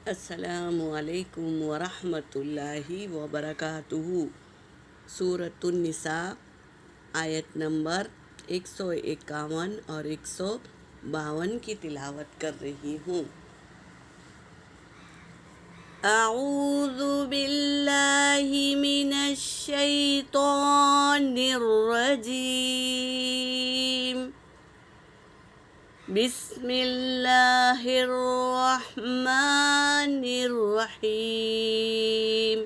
السلام علیکم ورحمۃ اللہ وبرکاتہ۔ سورۃ النساء آیت نمبر 151 اور 152 کی تلاوت کر رہی ہوں۔ اعوذ باللہ من الشیطان الرجیم، بسم اللہ الرحمن الرحیم۔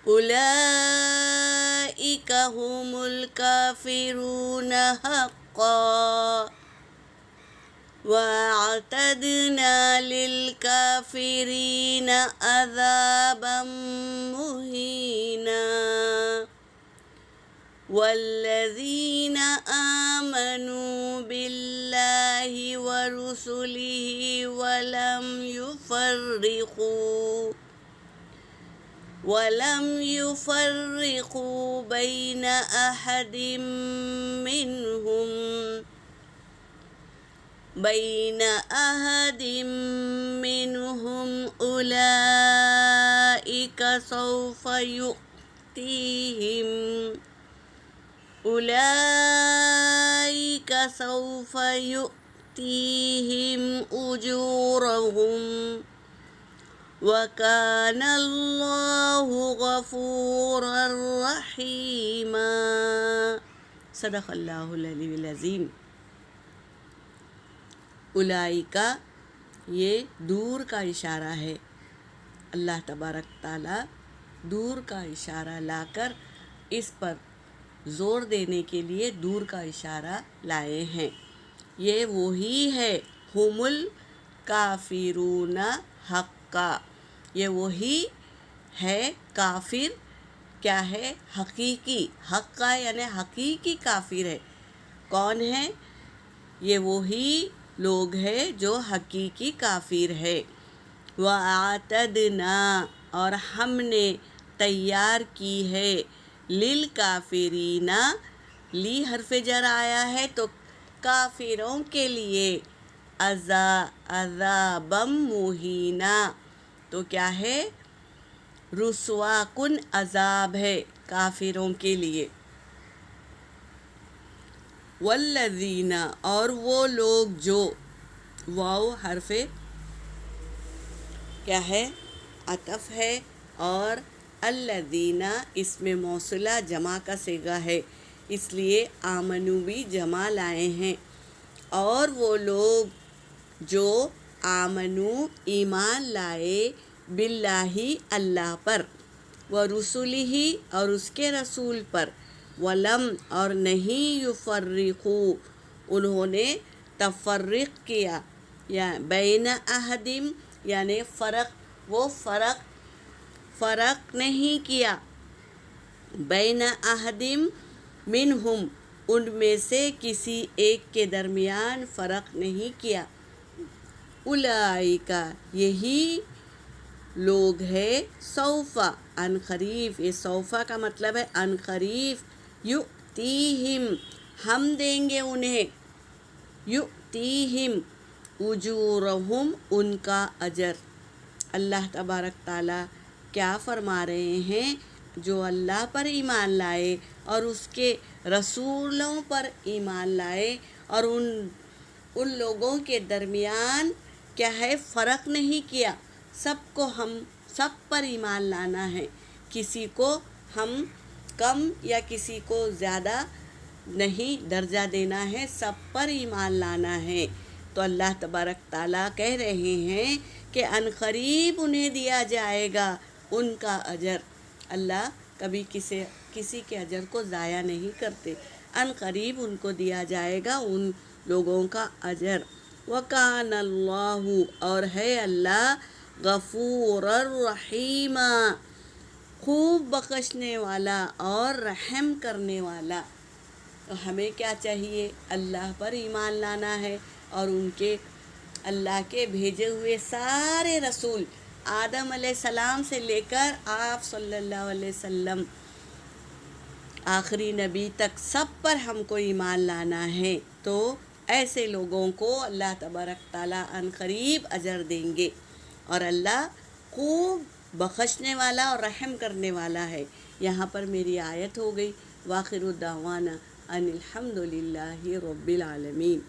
اولئک هم الکافرون حقا واعتدنا للکافرین عذابا مہینا۔ والذین آمنوا باللہ ورسلہ ولم يفرقوا بین احد منہم اولئک سوف یؤتیہم اجورہم وکان اللہ غفورا رحیما۔ صدق اللہ العلی العظیم۔ اولئکا یہ دور کا اشارہ ہے۔ اللہ تبارک تعالیٰ دور کا اشارہ لا کر اس پر زور دینے کے لیے دور کا اشارہ لائے ہیں۔ یہ وہی ہے، ہم الکافرون حقا، یہ وہی ہے کافر، کیا ہے؟ حقیقی، حقا یعنی حقیقی کافر ہے۔ کون ہے؟ یہ وہی لوگ ہیں جو حقیقی کافر ہے۔ وَأَعْتَدْنَا اور ہم نے تیار کی ہے، لِلْكَافِرِينَ لی حرف جر آیا ہے تو کافروں کے لیے، عذابًا مہینا تو کیا ہے؟ رسوا کن عذاب ہے کافروں کے لیے۔ والذین اور وہ لوگ جو، واو حرف کیا ہے؟ عطف ہے، اور الذین اسم موصولہ جمع کا صیغہ ہے، اس لیے آمنو بھی جمع لائے ہیں۔ اور وہ لوگ جو آمنو ایمان لائے، باللہ اللہ پر، ورسلہ اور اس کے رسول پر، ولم اور نہیں یفرقو انہوں نے تفرق کیا، یا بین احد یعنی فرق نہیں کیا، بین احد منہم ان میں سے کسی ایک کے درمیان فرق نہیں کیا۔ اولئک یہی لوگ ہے، سوف ان قریب، یہ سوفا کا مطلب ہے ان قریب، یؤتیہم ہم دیں گے انہیں، یؤتیہم اجورہم ان کا اجر۔ اللہ تبارک تعالیٰ کیا فرما رہے ہیں؟ جو اللہ پر ایمان لائے اور اس کے رسولوں پر ایمان لائے اور ان لوگوں کے درمیان کیا ہے؟ فرق نہیں کیا، سب پر ایمان لانا ہے، کسی کو ہم کم یا کسی کو زیادہ نہیں درجہ دینا ہے، سب پر ایمان لانا ہے۔ تو اللہ تبارک تعالیٰ کہہ رہے ہیں کہ ان قریب انہیں دیا جائے گا ان کا اجر۔ اللہ کبھی کسی کے اجر کو ضائع نہیں کرتے، ان قریب ان کو دیا جائے گا ان لوگوں کا اجر۔ وَكَانَ اللَّهُ اور ہے اللہ، غفورا رحیما خوب بخشنے والا اور رحم کرنے والا۔ تو ہمیں کیا چاہیے؟ اللہ پر ایمان لانا ہے، اور ان کے اللہ کے بھیجے ہوئے سارے رسول آدم علیہ السلام سے لے کر آپ صلی اللہ علیہ وسلم آخری نبی تک سب پر ہم کو ایمان لانا ہے۔ تو ایسے لوگوں کو اللہ تبارک تعالیٰ عن قریب اجر دیں گے، اور اللہ خوب بخشنے والا اور رحم کرنے والا ہے۔ یہاں پر میری آیت ہو گئی، وآخر الدعوانا ان الحمد للہ رب العالمین۔